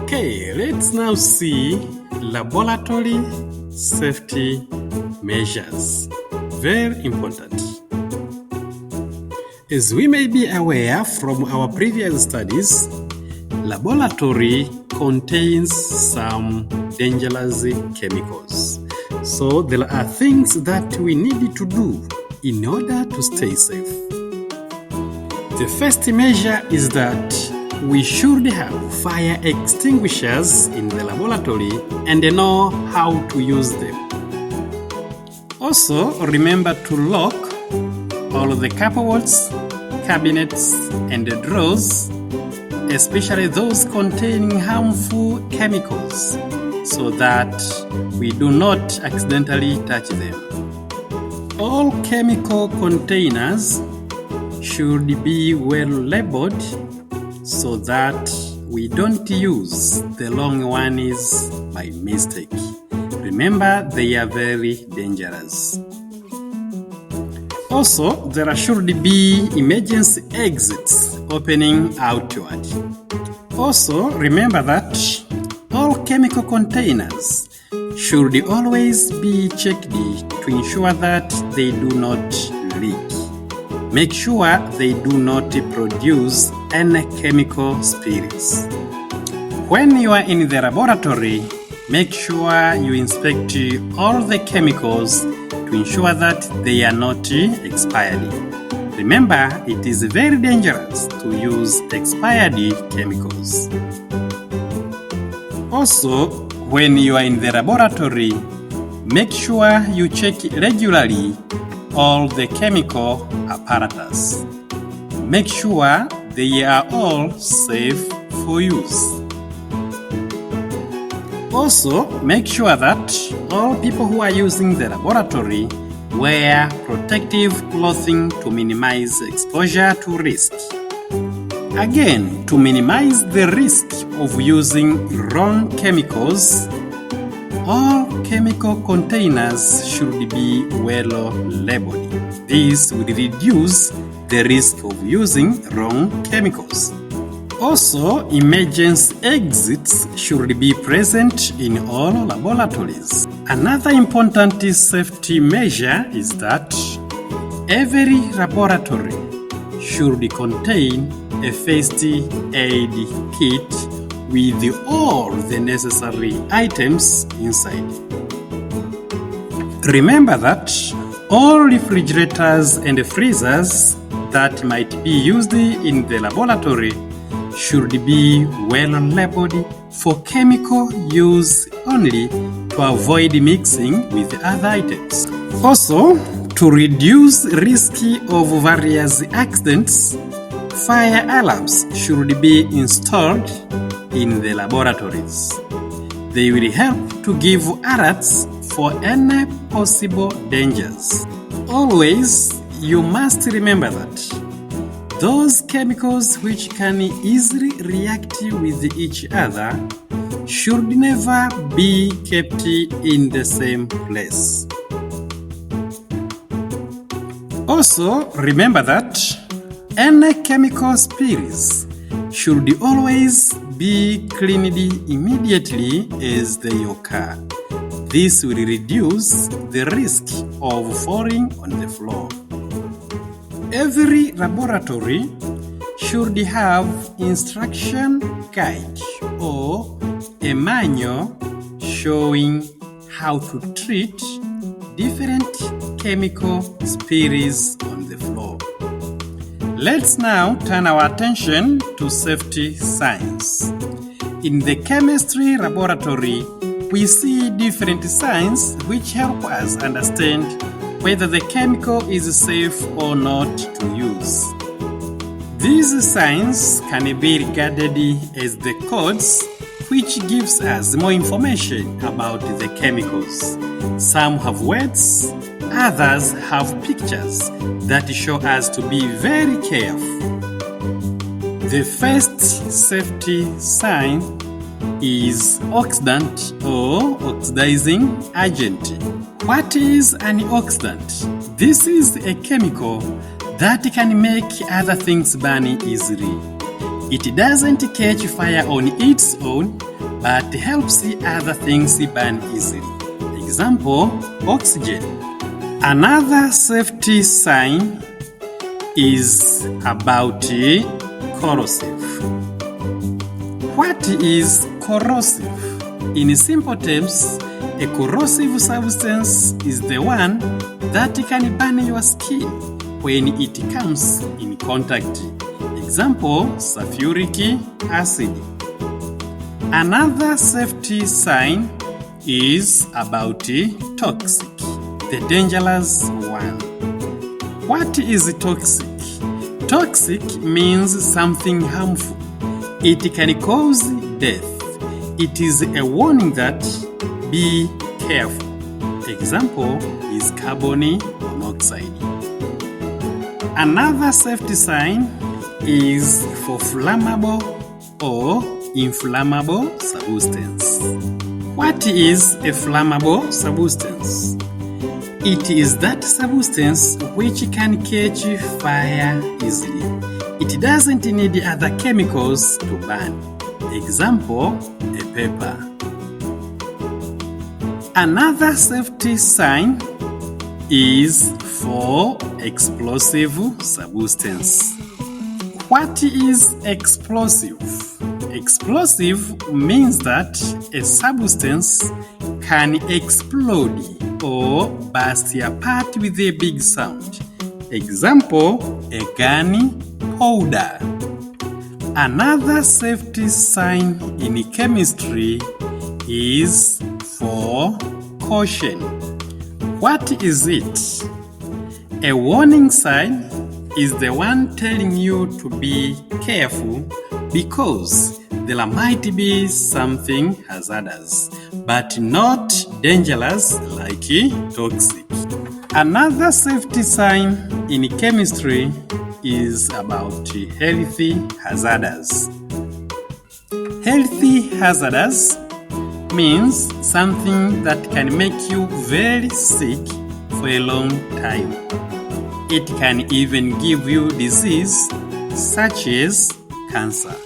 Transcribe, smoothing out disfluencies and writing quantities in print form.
Okay, let's now see laboratory safety measures. Very important. As we may be aware from our previous studies, laboratory contains some dangerous chemicals. So there are things that we need to do in order to stay safe. The first measure is that we should have fire extinguishers in the laboratory and know how to use them. Also, remember to lock all of the cupboards, cabinets, and the drawers, especially those containing harmful chemicals, so that we do not accidentally touch them. All chemical containers should be well labeled so that we don't use the wrong ones by mistake. Remember, they are very dangerous. Also, there should be emergency exits opening outward. Also, remember that all chemical containers should always be checked to ensure that they do not leak. Make sure they do not produce any chemical spills. When you are in the laboratory, make sure you inspect all the chemicals to ensure that they are not expired. Remember, it is very dangerous to use expired chemicals. Also, when you are in the laboratory, make sure you check regularly all the chemical apparatus. Make sure they are all safe for use. Also, make sure that all people who are using the laboratory wear protective clothing to minimize exposure to risk. Again, to minimize the risk of using wrong chemicals, all chemical containers should be well labeled. This will reduce the risk of using wrong chemicals. Also, emergency exits should be present in all laboratories. Another important safety measure is that every laboratory should contain a first aid kit with all the necessary items inside. Remember that all refrigerators and freezers that might be used in the laboratory should be well labeled for chemical use only to avoid mixing with other items. Also, to reduce risk of various accidents, fire alarms should be installed in the laboratories. They will help to give alerts for any possible dangers. Always, you must remember that those chemicals which can easily react with each other should never be kept in the same place. Also, remember that any chemical spills should always be cleaned immediately as they occur. This will reduce the risk of falling on the floor. Every laboratory should have instruction guide or a manual showing how to treat different chemical spills on the floor. Let's now turn our attention to safety science. In the chemistry laboratory, we see different signs which help us understand whether the chemical is safe or not to use. These signs can be regarded as the codes which gives us more information about the chemicals. Some have words, others have pictures that show us to be very careful. The first safety sign is oxidant or oxidizing agent. What is an oxidant? This is a chemical that can make other things burn easily. It doesn't catch fire on its own, but helps other things burn easily. Example, oxygen. Another safety sign is about corrosive. What is corrosive? In simple terms, a corrosive substance is the one that can burn your skin when it comes in contact. Example, sulfuric acid. Another safety sign is about toxic, the dangerous one. What is toxic? Toxic means something harmful. It can cause death. It is a warning that be careful. Example is carbon monoxide. Another safety sign is for flammable or inflammable substance. What is a flammable substance? It is that substance which can catch fire easily. It doesn't need other chemicals to burn. Example, a pepper. Another safety sign is for explosive substance. What is explosive? Explosive means that a substance can explode or burst apart with a big sound. Example, a gun powder. Another safety sign in chemistry is for caution. What is it? A warning sign is the one telling you to be careful because there might be something hazardous, but not dangerous like toxic. Another safety sign in chemistry is about healthy hazardous. Healthy hazardous means something that can make you very sick for a long time. It can even give you disease such as cancer.